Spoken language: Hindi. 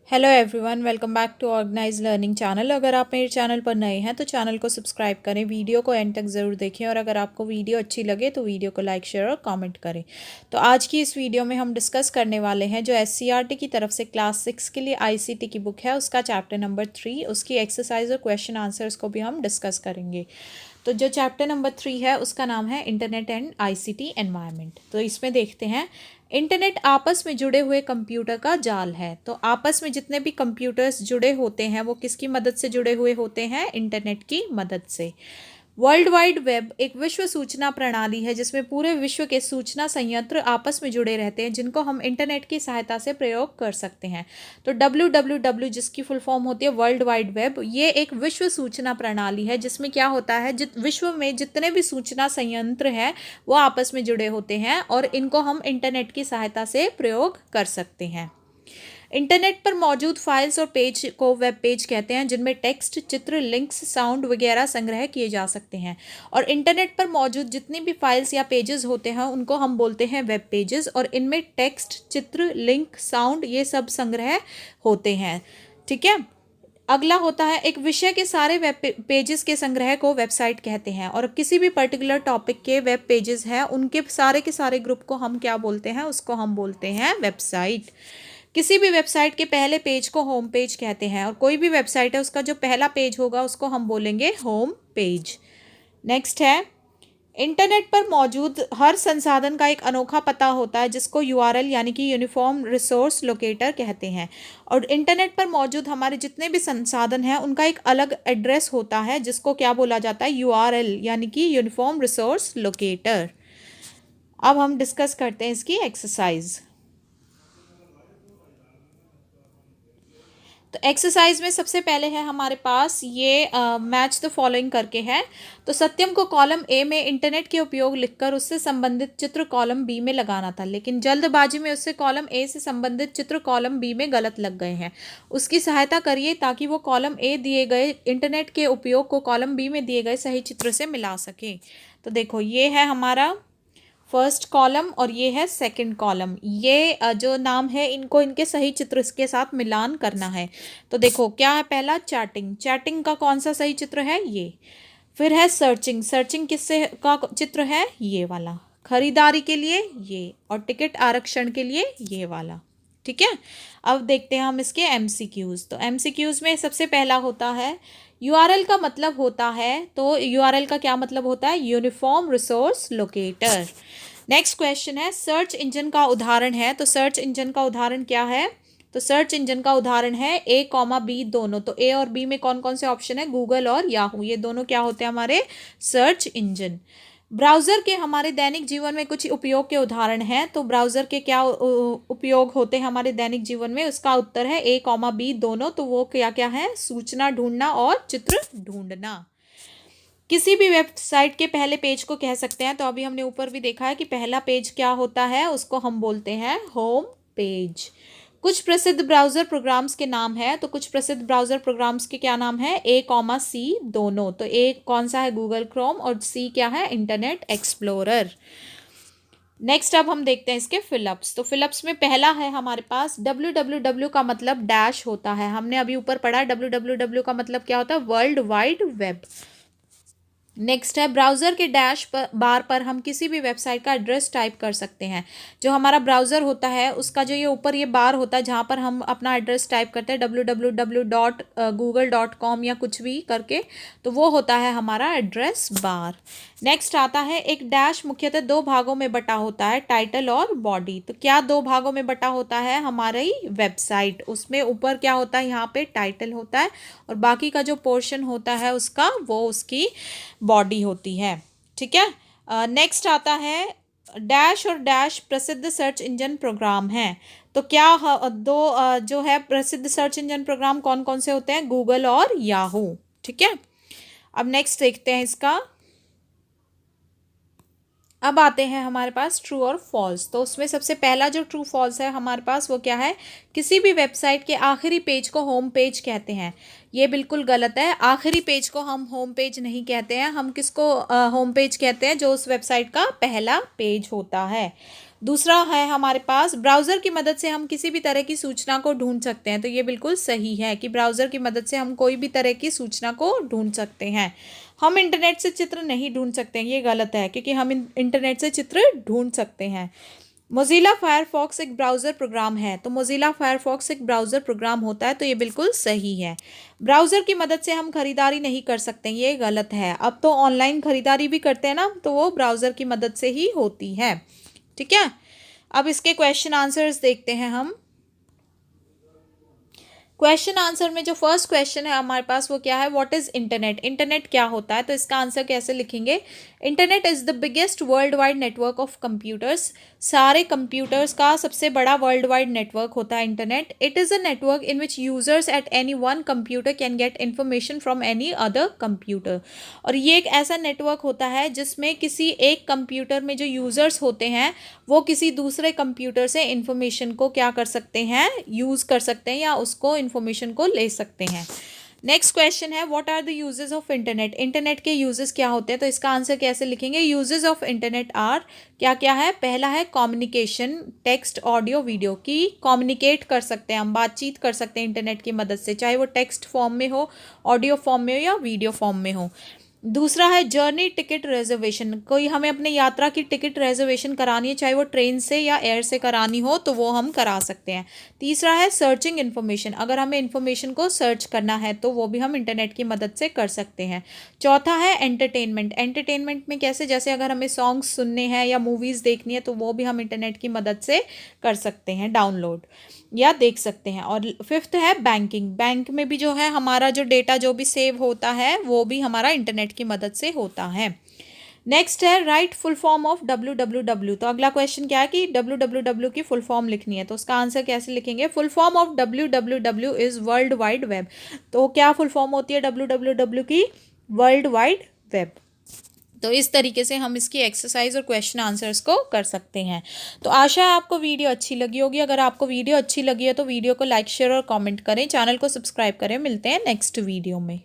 Hello everyone, welcome back to organise learning channel. अगर आप मेरे चैनल पर नए हैं तो चैनल को सब्सक्राइब करें, वीडियो को एंड तक ज़रूर देखें और अगर आपको वीडियो अच्छी लगे तो वीडियो को लाइक शेयर और कमेंट करें। तो आज की इस वीडियो में हम डिस्कस करने वाले हैं जो एससीईआरटी की तरफ से क्लास 6 के लिए आईसीटी की बुक है, उसका चैप्टर नंबर 3, उसकी एक्सरसाइज और क्वेश्चन आंसर्स को भी हम डिस्कस करेंगे। तो जो चैप्टर नंबर 3 है उसका नाम है इंटरनेट एंड आईसीटी एनवायरनमेंट। तो इसमें देखते हैं, इंटरनेट आपस में जुड़े हुए कंप्यूटर का जाल है। तो आपस में जितने भी कंप्यूटर्स जुड़े होते हैं वो किसकी मदद से जुड़े हुए होते हैं? इंटरनेट की मदद से। वर्ल्ड वाइड वेब एक विश्व सूचना प्रणाली है जिसमें पूरे विश्व के सूचना संयंत्र आपस में जुड़े रहते हैं, जिनको हम इंटरनेट की सहायता से प्रयोग कर सकते हैं। तो WWW जिसकी फुल फॉर्म होती है वर्ल्ड वाइड वेब, ये एक विश्व सूचना प्रणाली है जिसमें क्या होता है, विश्व में जितने भी सूचना संयंत्र हैं वो आपस में जुड़े होते हैं और इनको हम इंटरनेट की सहायता से प्रयोग कर सकते हैं। इंटरनेट पर मौजूद फाइल्स और पेज को वेब पेज कहते हैं, जिनमें टेक्स्ट, चित्र, लिंक्स, साउंड वगैरह संग्रह किए जा सकते हैं। और इंटरनेट पर मौजूद जितनी भी फाइल्स या पेजेस होते हैं उनको हम बोलते हैं वेब पेजेस, और इनमें टेक्स्ट, चित्र, लिंक, साउंड ये सब संग्रह होते हैं। ठीक है। अगला होता है, एक विषय के सारे वेब पेजेस के संग्रह को वेबसाइट कहते हैं, और किसी भी पर्टिकुलर टॉपिक के वेब पेजेस हैं उनके सारे के सारे ग्रुप को हम क्या बोलते हैं? उसको हम बोलते हैं वेबसाइट। किसी भी वेबसाइट के पहले पेज को होम पेज कहते हैं, और कोई भी वेबसाइट है उसका जो पहला पेज होगा उसको हम बोलेंगे होम पेज। नेक्स्ट है, इंटरनेट पर मौजूद हर संसाधन का एक अनोखा पता होता है जिसको यूआरएल यानी कि यूनिफॉर्म रिसोर्स लोकेटर कहते हैं। और इंटरनेट पर मौजूद हमारे जितने भी संसाधन हैं उनका एक अलग एड्रेस होता है जिसको क्या बोला जाता है? यूआरएल यानी कि यूनिफॉर्म रिसोर्स लोकेटर। अब हम डिस्कस करते हैं इसकी एक्सरसाइज। तो एक्सरसाइज में सबसे पहले है हमारे पास ये मैच द फॉलोइंग करके है। तो सत्यम को कॉलम ए में इंटरनेट के उपयोग लिखकर उससे संबंधित चित्र कॉलम बी में लगाना था, लेकिन जल्दबाजी में उससे कॉलम ए से संबंधित चित्र कॉलम बी में गलत लग गए हैं। उसकी सहायता करिए ताकि वो कॉलम ए दिए गए इंटरनेट के उपयोग को कॉलम बी में दिए गए सही चित्र से मिला सके। तो देखो, ये है हमारा फर्स्ट कॉलम और ये है सेकंड कॉलम। ये जो नाम है इनको इनके सही चित्र के साथ मिलान करना है। तो देखो क्या है, पहला चैटिंग, चैटिंग का कौन सा सही चित्र है? ये। फिर है सर्चिंग, सर्चिंग किससे का चित्र है? ये वाला। खरीदारी के लिए ये, और टिकट आरक्षण के लिए ये वाला। ठीक है। अब देखते हैं हम इसके एमसीक्यूज। तो एमसीक्यूज में सबसे पहला होता है, यूआरएल का मतलब होता है, तो यूआरएल का क्या मतलब होता है? Uniform resource locator. Next question है, सर्च इंजन का उदाहरण है। तो सर्च इंजन का उदाहरण क्या है? तो सर्च इंजन का उदाहरण है ए कॉमा बी दोनों। तो ए और बी में कौन कौन से ऑप्शन है? गूगल और याहू, ये दोनों क्या होते हैं? हमारे सर्च इंजन। ब्राउज़र के हमारे दैनिक जीवन में कुछ उपयोग के उदाहरण हैं। तो ब्राउज़र के क्या उपयोग होते हैं हमारे दैनिक जीवन में? उसका उत्तर है ए कॉमा बी दोनों। तो वो क्या क्या है? सूचना ढूंढना और चित्र ढूंढना। किसी भी वेबसाइट के पहले पेज को कह सकते हैं। तो अभी हमने ऊपर भी देखा है कि पहला पेज क्या होता है, उसको हम बोलते हैं होम पेज। कुछ प्रसिद्ध ब्राउज़र प्रोग्राम्स के नाम है। तो कुछ प्रसिद्ध ब्राउज़र प्रोग्राम्स के क्या नाम है? ए कॉमा सी दोनों। तो ए कौन सा है? गूगल क्रोम, और सी क्या है? Internet explorer. नेक्स्ट अब हम देखते हैं इसके फिलअप्स। तो फिलअप्स में पहला है हमारे पास www का मतलब डैश होता है। हमने अभी ऊपर पढ़ा www का मतलब क्या होता है? World wide web. नेक्स्ट है, ब्राउज़र के डैश पर बार पर हम किसी भी वेबसाइट का एड्रेस टाइप कर सकते हैं। जो हमारा ब्राउज़र होता है उसका जो ये ऊपर ये बार होता है जहाँ पर हम अपना एड्रेस टाइप करते हैं www.google.com या कुछ भी करके, तो वो होता है हमारा एड्रेस बार। नेक्स्ट आता है, एक डैश मुख्यतः दो भागों में बटा होता है, टाइटल और बॉडी। तो क्या दो भागों में बटा होता है? हमारी वेबसाइट, उसमें ऊपर क्या होता है? यहाँ पे टाइटल होता है, और बाकी का जो पोर्शन होता है उसका वो उसकी बॉडी होती है। ठीक है। नेक्स्ट आता है, डैश और डैश प्रसिद्ध सर्च इंजन प्रोग्राम हैं। तो क्या दो जो है प्रसिद्ध सर्च इंजन प्रोग्राम कौन कौन से होते हैं? गूगल और याहू। ठीक है। अब नेक्स्ट देखते हैं इसका। अब आते हैं हमारे पास ट्रू और फॉल्स। तो उसमें सबसे पहला जो ट्रू फॉल्स है हमारे पास वो क्या है, किसी भी वेबसाइट के आखिरी पेज को होम पेज कहते हैं। ये बिल्कुल गलत है। आखिरी पेज को हम होम पेज नहीं कहते हैं। हम किसको होम पेज कहते हैं, जो उस वेबसाइट का पहला पेज होता है। दूसरा है हमारे पास, ब्राउज़र की मदद से हम किसी भी तरह की सूचना को ढूंढ सकते हैं। तो ये बिल्कुल सही है कि ब्राउज़र की मदद से हम कोई भी तरह की सूचना को ढूंढ सकते हैं। हम इंटरनेट से चित्र नहीं ढूंढ सकते हैं, ये गलत है, क्योंकि हम इंटरनेट से चित्र ढूंढ सकते हैं। मोज़िला फायरफॉक्स एक ब्राउज़र प्रोग्राम है। तो मोज़िला फायरफॉक्स एक ब्राउज़र प्रोग्राम होता है, तो ये बिल्कुल सही है। ब्राउज़र की मदद से हम खरीदारी नहीं कर सकते, ये गलत है। अब तो ऑनलाइन खरीदारी भी करते हैं ना, तो वो ब्राउज़र की मदद से ही होती है। ठीक है, अब इसके क्वेश्चन आंसर्स देखते हैं हम। क्वेश्चन आंसर में जो फर्स्ट क्वेश्चन है हमारे पास वो क्या है, व्हाट इज इंटरनेट। इंटरनेट क्या होता है, तो इसका आंसर कैसे लिखेंगे। Internet is the biggest world wide network of computers. सारे कंप्यूटर्स का सबसे बड़ा वर्ल्ड वाइड नेटवर्क होता है internet. It is a network in which users at any one computer can get information from any other computer. और ये एक ऐसा नेटवर्क होता है जिसमें किसी एक कंप्यूटर में जो यूजर्स होते हैं वो किसी दूसरे कंप्यूटर से इंफॉर्मेशन को क्या कर सकते हैं, यूज़ कर सकते हैं, या उसको इंफॉर्मेशन को ले सकते हैं। नेक्स्ट क्वेश्चन है, what are the uses of internet. Internet के यूजेस क्या होते हैं, तो इसका आंसर कैसे लिखेंगे। यूजेस ऑफ इंटरनेट आर, क्या क्या है। पहला है कम्युनिकेशन, टेक्स्ट ऑडियो वीडियो, की कम्युनिकेट कर सकते हैं, हम बातचीत कर सकते हैं इंटरनेट की मदद से, चाहे वो टेक्स्ट फॉर्म में हो, ऑडियो फॉर्म में हो या वीडियो फॉर्म में हो। दूसरा है जर्नी टिकट रिजर्वेशन, कोई हमें अपने यात्रा की टिकट रिजर्वेशन करानी है, चाहे वो ट्रेन से या एयर से करानी हो, तो वो हम करा सकते हैं। तीसरा है सर्चिंग इन्फॉर्मेशन, अगर हमें इन्फॉर्मेशन को सर्च करना है तो वो भी हम इंटरनेट की मदद से कर सकते हैं। चौथा है एंटरटेनमेंट। एंटरटेनमेंट में कैसे, जैसे अगर हमें सॉन्ग्स सुनने हैं या मूवीज़ देखनी है तो वो भी हम इंटरनेट की मदद से कर सकते हैं, डाउनलोड या देख सकते हैं। और फिफ्थ है बैंकिंग। बैंक में भी जो है हमारा जो डेटा जो भी सेव होता है वो भी हमारा इंटरनेट की मदद से होता है। नेक्स्ट है right full form of www। तो अगला क्वेश्चन क्या है कि www की फुल फॉर्म लिखनी है, तो उसका आंसर कैसे लिखेंगे। Full form of www is world wide web. तो क्या फुल फॉर्म होती है www की, वर्ल्ड वाइड वेब। तो इस तरीके से हम इसकी एक्सरसाइज और क्वेश्चन आंसर्स को कर सकते हैं। तो आशा है आपको वीडियो अच्छी लगी होगी। अगर आपको वीडियो अच्छी लगी है तो वीडियो को लाइक शेयर और कमेंट करें, चैनल को सब्सक्राइब करें। मिलते हैं नेक्स्ट वीडियो में।